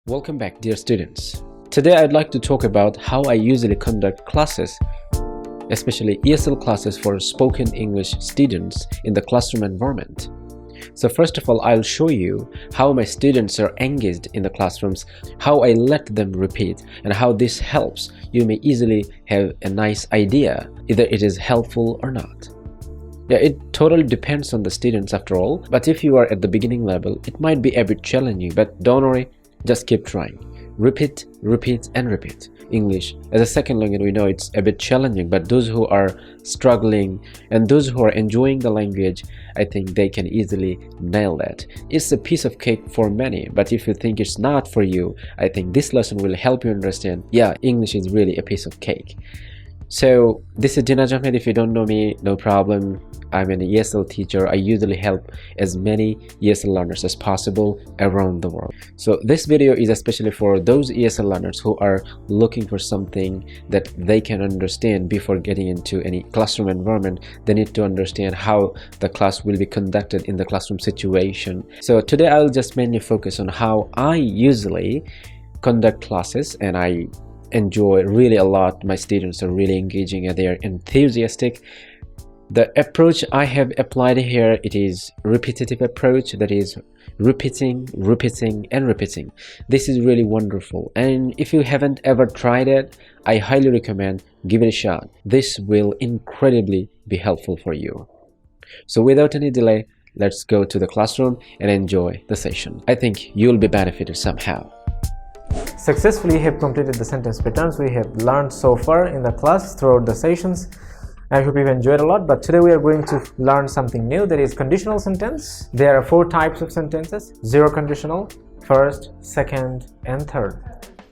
Welcome back, dear students. Today I'd like to talk about how I usually conduct classes, especially ESL classes for spoken English students in the classroom environment. So first of all, I'll show you how my students are engaged in the classrooms, how I let them repeat, and how this helps. You may easily have a nice idea, either it is helpful or not. Yeah, it totally depends on the students after all, but if you are at the beginning level, it might be a bit challenging, but don't worry, just keep trying. Repeat, repeat, and repeat. English as a second language, we know it's a bit challenging, but those who are struggling and those who are enjoying the language, I think they can easily nail that. It's a piece of cake for many, but if you think it's not for you, I think this lesson will help you understand, yeah, English is really a piece of cake. So this is Dinaj Ahamed. If you don't know me, no problem. I'm an ESL teacher. I usually help as many ESL learners as possible around the world. So this video is especially for those ESL learners who are looking for something that they can understand before getting into any classroom environment. They need to understand how the class will be conducted in the classroom situation. So today I'll just mainly focus on how I usually conduct classes, and I enjoy really a lot. My students are really engaging and they are enthusiastic. The approach I have applied here, it is repetitive approach, that is repeating, and repeating. This is really wonderful, and if you haven't ever tried it, I highly recommend give it a shot. This will incredibly be helpful for you. So without any delay, let's go to the classroom and enjoy the session. I think you'll be benefited somehow. Successfully have completed the sentence patterns we have learned so far in the class throughout the sessions. I hope you've enjoyed a lot, but today we are going to learn something new, that is conditional sentence. There are 4 types of sentences: zero conditional, first, second, and third.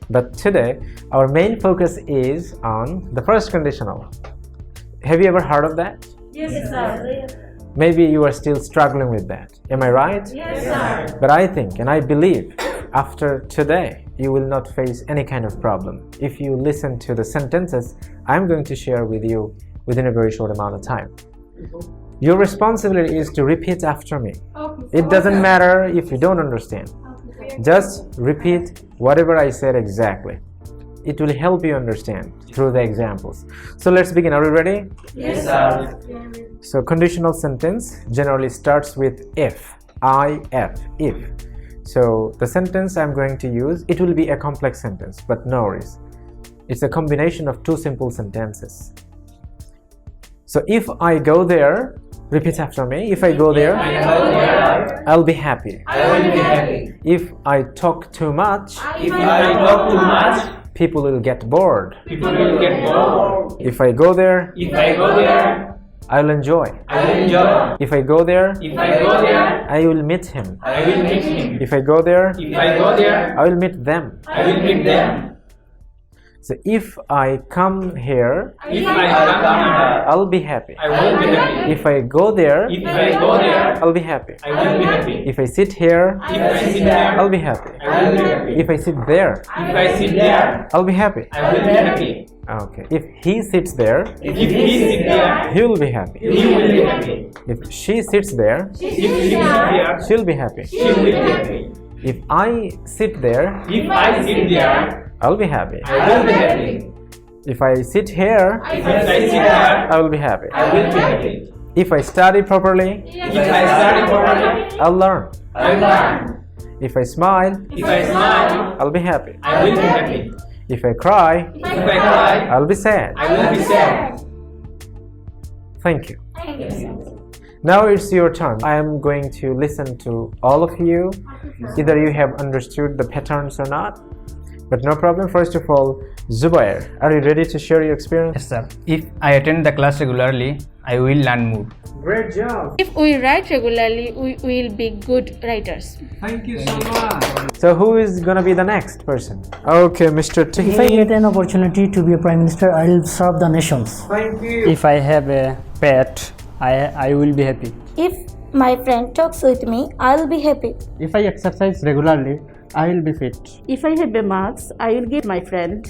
But today our main focus is on the first conditional. Have you ever heard of that? Yes, sir. Maybe you are still struggling with that. Am I right? Yes, sir. But I think and I believe after today you will not face any kind of problem if you listen to the sentences I'm going to share with you within a very short amount of time. Your responsibility is to repeat after me. It doesn't matter if you don't understand. Just repeat whatever I said exactly. It will help you understand through the examples. So let's begin. Are you ready? Yes, sir. So conditional sentence generally starts with if. If. So the sentence I'm going to use, it will be a complex sentence, but no worries. It's a combination of 2 simple sentences. So if I go there, repeat after me. If I go there, I'll be happy. I will be happy. If I talk too much, If I talk too much, people will get bored. people will get bored. If I go there, If I go there, I'll enjoy. I will enjoy. If I go there, If I go there, I will meet him. I will meet him. If I go there, If I go there, I will meet them. I will meet them. So if I come here, If I come here, I'll be happy. I will be happy. If I go there, If I go there, I'll be happy. I will be happy. If I sit here, If I sit there, I'll be happy. I will be happy. If I sit there, If I sit there, I'll be happy. I will be happy. Okay. If he sits there, If he sits there, he will be happy. he will be happy. If she sits there, If she sits there, she'll be happy. she will be happy. If I sit there, If I sit there, I'll be happy. I will be happy. If I sit here, If I sit there, I will be happy. I will be happy. If I study properly, If I study properly, I'll learn. I will learn. If I smile, If I smile, I'll be happy. I will be happy. If I cry, If I cry, I'll be sad. I will be sad. Thank you. Thank you, sir. Now it's your turn. I am going to listen to all of you. Either you have understood the patterns or not, but no problem. First of all, Jubayer, are you ready to share your experience? Yes, sir. If I attend the class regularly, I will learn more. Great job. If we write regularly, we will be good writers. Thank you so much. So who is gonna be the next person? Okay, Mr. Tuhin. If I get an opportunity to be a prime minister, I'll serve the nations. Thank you. If I have a pet, I will be happy. If my friend talks with me, I'll be happy. If I exercise regularly, I will be fit. If I have a marks, I will get my friend.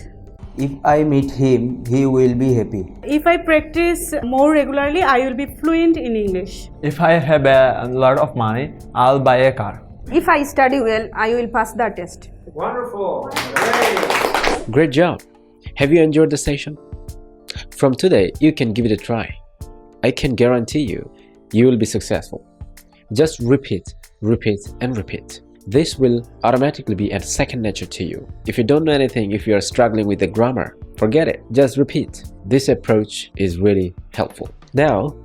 If I meet him, he will be happy. If I practice more regularly, I will be fluent in English. If I have a lot of money, I'll buy a car. If I study well, I will pass the test. Wonderful. Great. Great job! Have you enjoyed the session? From today, you can give it a try. I can guarantee you, you will be successful. Just repeat, repeat, and repeat. This will automatically be a second nature to you. If you don't know anything, if you are struggling with the grammar, forget it. Just repeat. This approach is really helpful. Now,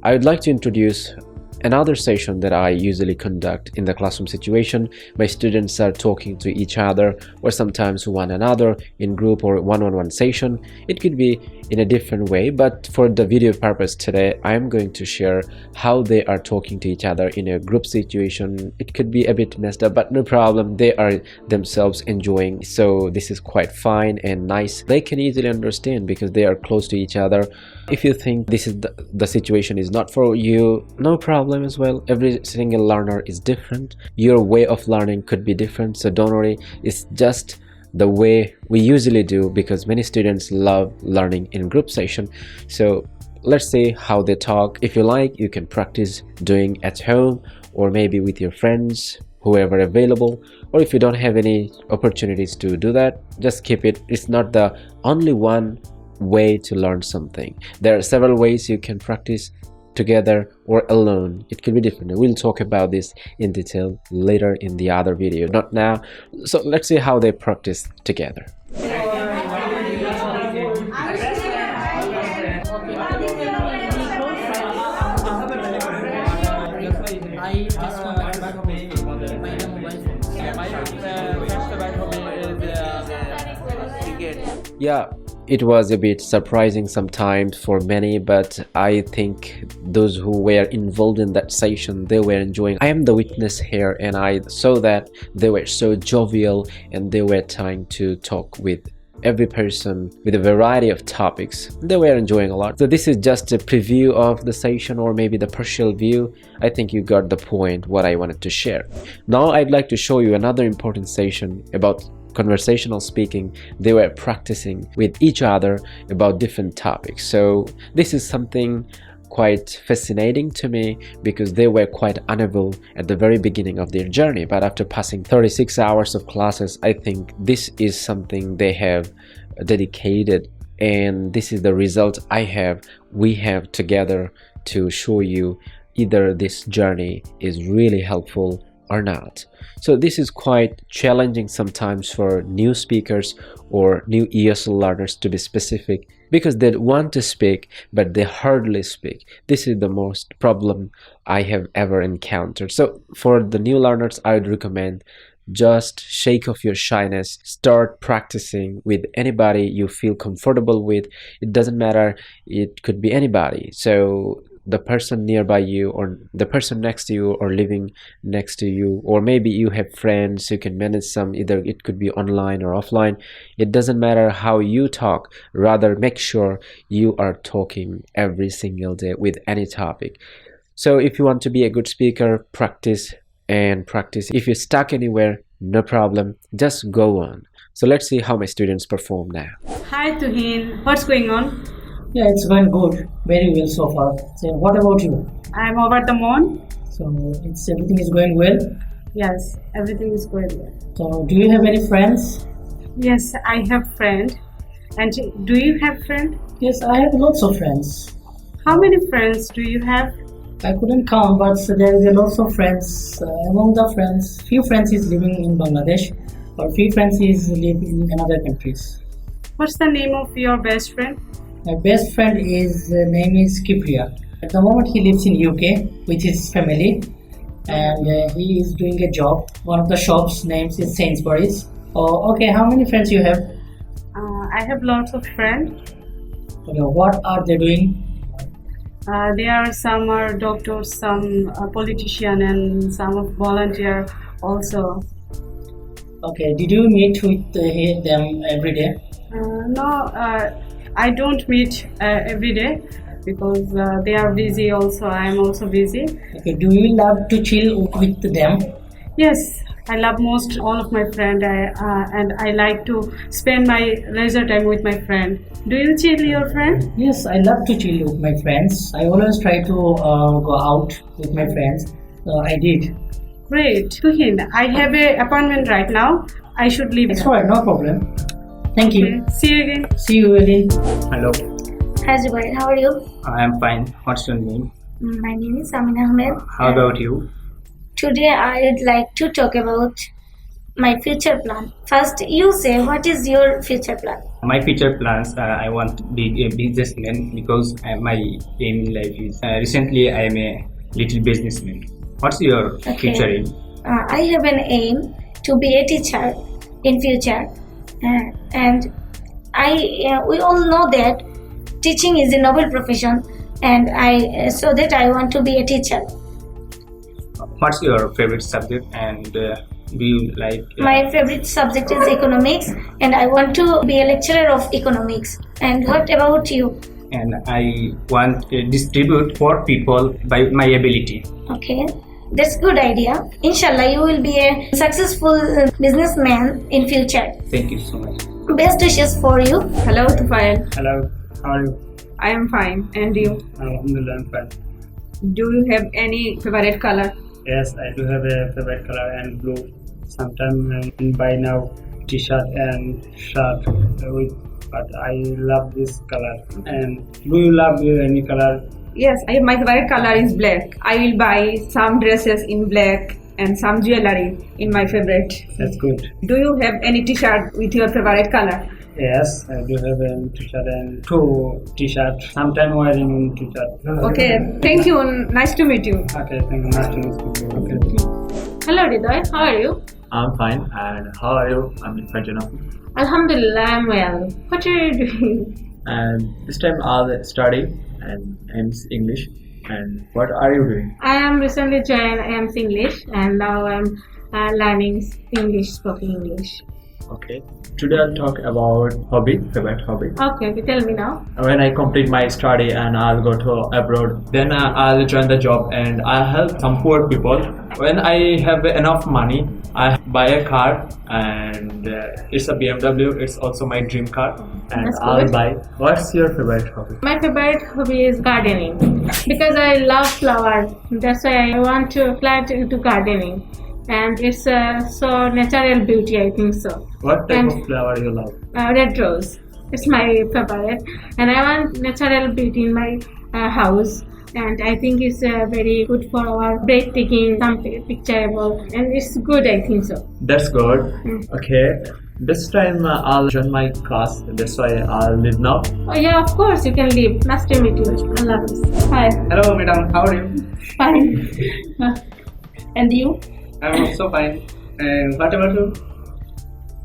I would like to introduce another session that I usually conduct in the classroom situation. My students are talking to each other or sometimes one another in group or one-on-one session. It could be in a different way, but for the video purpose today, I am going to share how they are talking to each other in a group situation. It could be a bit messed up, but no problem. They are themselves enjoying, so this is quite fine and nice. They can easily understand because they are close to each other. If you think this is the situation is not for you, no problem as well. Every single learner is different. Your way of learning could be different, so don't worry. It's just the way we usually do because many students love learning in group session. So let's see how they talk. If you like, you can practice doing at home or maybe with your friends, whoever available. Or if you don't have any opportunities to do that, just keep it. It's not the only one way to learn something. There are several ways you can practice together or alone. It could be different. We'll talk about this in detail later in the other video, not now. So let's see how they practice together. Yeah, it was a bit surprising sometimes for many, but I think those who were involved in that session, they were enjoying. I am the witness here, and I saw that they were so jovial and they were trying to talk with every person with a variety of topics. They were enjoying a lot. So this is just a preview of the session, or maybe the partial view. I think you got the point what I wanted to share. Now I'd like to show you another important session about conversational speaking. They were practicing with each other about different topics. So this is something quite fascinating to me because they were quite unable at the very beginning of their journey, but after passing 36 hours of classes, I think this is something they have dedicated, and this is the result we have together to show you either this journey is really helpful or not. So this is quite challenging sometimes for new speakers or new ESL learners, to be specific, because they want to speak but they hardly speak. This is the most problem I have ever encountered. So for the new learners, I would recommend just shake off your shyness, start practicing with anybody you feel comfortable with. It doesn't matter, it could be anybody. So the person nearby you, or the person next to you, or living next to you, or maybe you have friends who can manage some, either it could be online or offline. It doesn't matter how you talk, rather make sure you are talking every single day with any topic. So if you want to be a good speaker, practice and practice. If you're stuck anywhere, no problem, just go on. So let's see how my students perform now. Hi Tuhin, what's going on? Yeah, it's going good. Very well so far. So what about you? I'm over the moon. So everything is going well? Yes, everything is going well. So do you have any friends? Yes, I have friend. And do you have friend? Yes, I have lots of friends. How many friends do you have? I couldn't count, but there are lots of friends. Among the friends, few friends is living in Bangladesh, or few friends is live in another countries. What's the name of your best friend? My best friend name is Kipria. At the moment he lives in UK with his family, and he is doing a job. One of the shops names is Sainsbury's. Oh, okay. How many friends you have? I have lots of friends. Okay, what are they doing? Some are doctors, some politician, and some are volunteer also. Okay, did you meet with them every day? No, I don't meet every day because they are busy also. I am also busy. Okay, do you love to chill with them? Yes, I love most all of my friends, and I like to spend my leisure time with my friend. Do you chill your friend? Yes, I love to chill with my friends. I always try to go out with my friends. I did. Great. Tuhin, I have an appointment right now. I should leave. It's alright, no problem. Thank you. See you again. See you again. Hello, Hi Jubayer, how are you? I am fine. What's your name? My name is Amina-Jubayer. How about you? Today I would like to talk about my future plan. First, you say what is your future plan? My future plans, I want to be a businessman because my aim in life is recently I am a little businessman. What's your future aim? I have an aim to be a teacher in future, and we all know that teaching is a noble profession, and I want to be a teacher. What's your favorite subject, and do you like? My favorite subject is economics, and I want to be a lecturer of economics. And what about you? And I want to distribute for people by my ability. Okay, that's good idea. Inshallah, you will be a successful businessman in future. Thank you so much. Best wishes for you. Hello, Tofayel. Hello, how are you? I am fine. And you? Alhamdulillah, I'm fine. Do you have any favorite color? Yes, I do have a favorite color and blue. Sometimes buy now t-shirt and shirt but I love this color. And do you love any color? Yes, my favorite color is black. I will buy some dresses in black and some jewelry in my favorite. That's good. Do you have any t-shirt with your favorite color? Yes, I do have a t-shirt and two t-shirts. Sometimes wearing t-shirt. Okay, thank you. Nice to meet you. Okay, thank you. Nice to meet you. Okay. Hello Ridoy, how are you? I'm fine, and how are you? I'm Farjana. Alhamdulillah, I'm well. What are you doing? And this time I'll study and AIMS English. And what are you doing? I am recently joined AIMS English, and now I'm learning English, spoken English. Okay. Today I'll talk about favorite hobby. Okay, tell me now. When I complete my study and I'll go to abroad, then I'll join the job and I'll help some poor people. When I have enough money, I buy a car, and it's a BMW. It's also my dream car, and That's I'll good. buy. What's your favorite hobby? My favorite hobby is gardening because I love flowers. That's why I want to plant into gardening, and it's so natural beauty. I think so. What type And of flower you love? red rose. It's my favorite, and I want natural beauty in my house. And I think it's very good for our breathtaking, some pictureable, and it's good. I think so. That's good. Okay. This time I'll join my class. That's why I'll leave now. Oh yeah, of course you can leave. Nice to meet you. Allah Hafiz. Hi. Hello, madam. How are you? Fine. And you? I'm also fine. And what about you?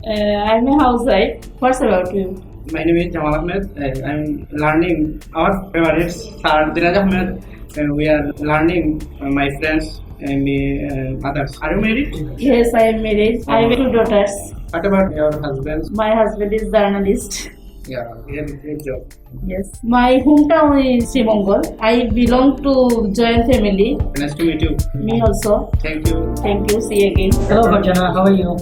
I'm a housewife. What's about you? My name is Jamal Ahmed. I'm learning our favorites are Dinaj Ahamed. We are learning my friends and me, others. Are you married? Yes, I am married. I have 2 daughters. What about your husband? My husband is journalist. Yeah, he has a great job. Yes. My hometown is Srimongol. I belong to joint family. Nice to meet you. Me also. Thank you. Thank you. See you again. Hello, Farjana. How are you?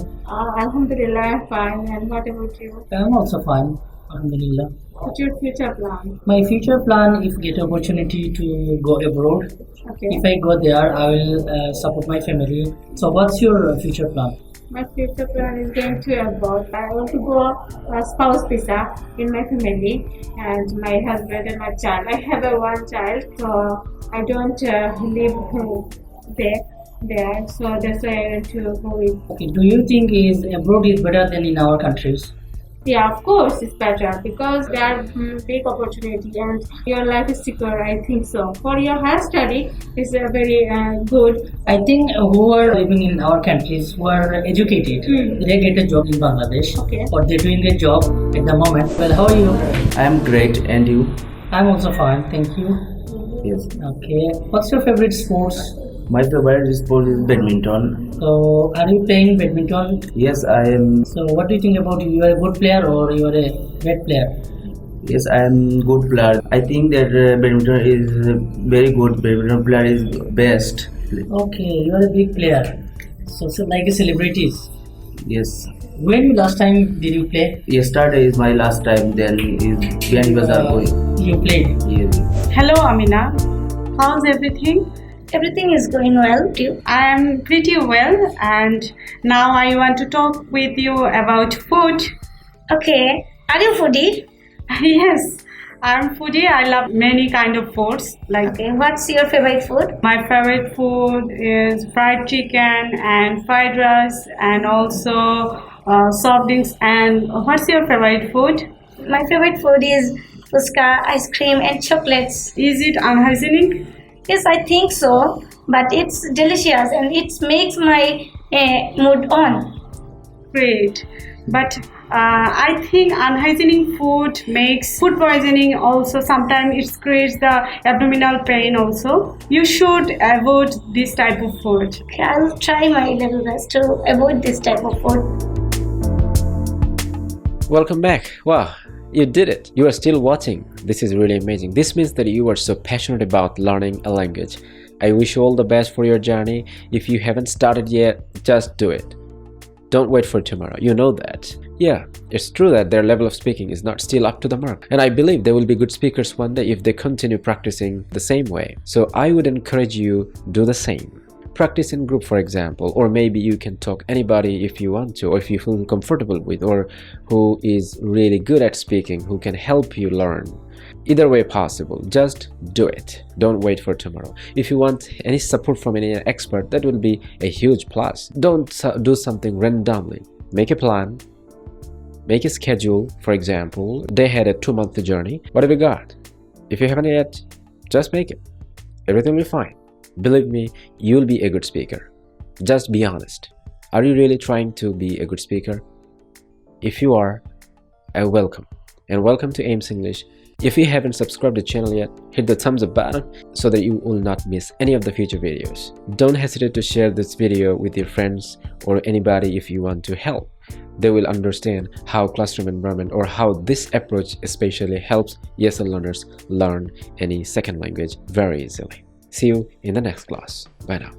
Alhamdulillah, I'm fine. And what about you? I'm also fine. Alhamdulillah. What's your future plan? My future plan, if get opportunity to go abroad, Okay. if I go there, I will support my family. So, what's your future plan? My future plan is going to abroad. I want to go spouse visa in my family, and my husband and my child. I have one child, so I don't live there. So that's why I want to go with. Okay, do you think is abroad is better than in our countries? Yeah, of course it's better because there are big opportunity and your life is secure. I think so. For your higher study, it's very good. I think who are living in our countries, who are educated, they get a job in Bangladesh, Okay. or they're doing a job at the moment. Well, how are you? I am great, and you? I'm also fine, thank you. Yes. Okay, what's your favorite sports? My favorite sport is badminton. So, are you playing badminton? Yes, I am. So, what do you think about you? You are a good player or you are a bad player? Yes, I am good player. I think that badminton is very good. Badminton player is best. Okay, you are a big player. So like a celebrities. Yes. When last time did you play? Yesterday is my last time. Then is when was going. You played. Yes. Hello, Amina. How's everything? Everything is going well too. I am pretty well, and now I want to talk with you about food. Okay, are you foodie? Yes, I'm foodie. I love many kind of foods. Okay, what's your favorite food? My favorite food is fried chicken and fried rice, and also soft drinks. And what's your favorite food? My favorite food is fuchka, ice cream, and chocolates. Is it unhygienic? Yes, I think so, but it's delicious and it makes my mood on. Great, but I think unhygienic food makes food poisoning also. Sometimes it creates the abdominal pain also. You should avoid this type of food. Okay, I'll try my level best to avoid this type of food. Welcome back. Wow, you did it. You are still watching. This is really amazing. This means that you are so passionate about learning a language. I wish you all the best for your journey. If you haven't started yet, just do it. Don't wait for tomorrow. You know that. Yeah, it's true that their level of speaking is not still up to the mark. And I believe they will be good speakers one day if they continue practicing the same way. So I would encourage you do the same. Practice in group, for example, or maybe you can talk anybody if you want to, or if you feel comfortable with, or who is really good at speaking, who can help you learn. Either way possible, just do it. Don't wait for tomorrow. If you want any support from any expert, that will be a huge plus. Don't do something randomly. Make a plan, make a schedule. For example, they had a 2-month journey. What have you got? If you haven't yet, just make it. Everything will be fine. Believe me, you'll be a good speaker. Just be honest. Are you really trying to be a good speaker? If you are, welcome. And welcome to AIMS English. If you haven't subscribed to the channel yet, hit the thumbs up button so that you will not miss any of the future videos. Don't hesitate to share this video with your friends or anybody if you want to help. They will understand how classroom environment or how this approach especially helps ESL learners learn any second language very easily. See you in the next class. Bye now.